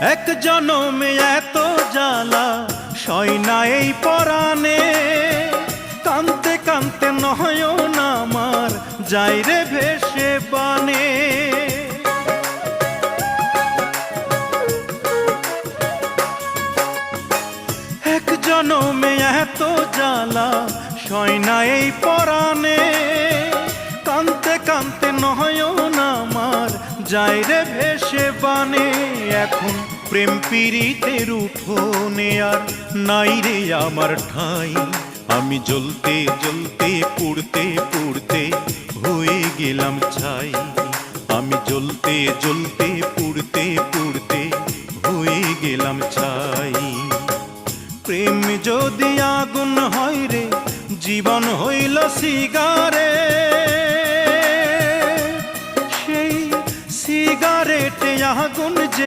এক জনমে এত জ্বালা সয় না এই পরাণে, কানতে কানতে নয়ন আমার যাই রে ভেসে বানে। এক জনমে এত জ্বালা সয় না এই পরাণে, কানতে কানতে নয়ন আমার যাই রে ভেসে বানে। এখন প্রেম পীড়িতের উঠোনে আর নাই রে আমার ঠাঁই, আমি জ্বলতে জ্বলতে পুড়তে পুড়তে হয়ে গেলাম ছাই। আমি জ্বলতে জ্বলতে পুড়তে পুড়তে হয়ে গেলাম ছাই। প্রেম যদি আগুন হয় রে, জীবন হইল সিগারে, সেই সিগারেটে আগুন যে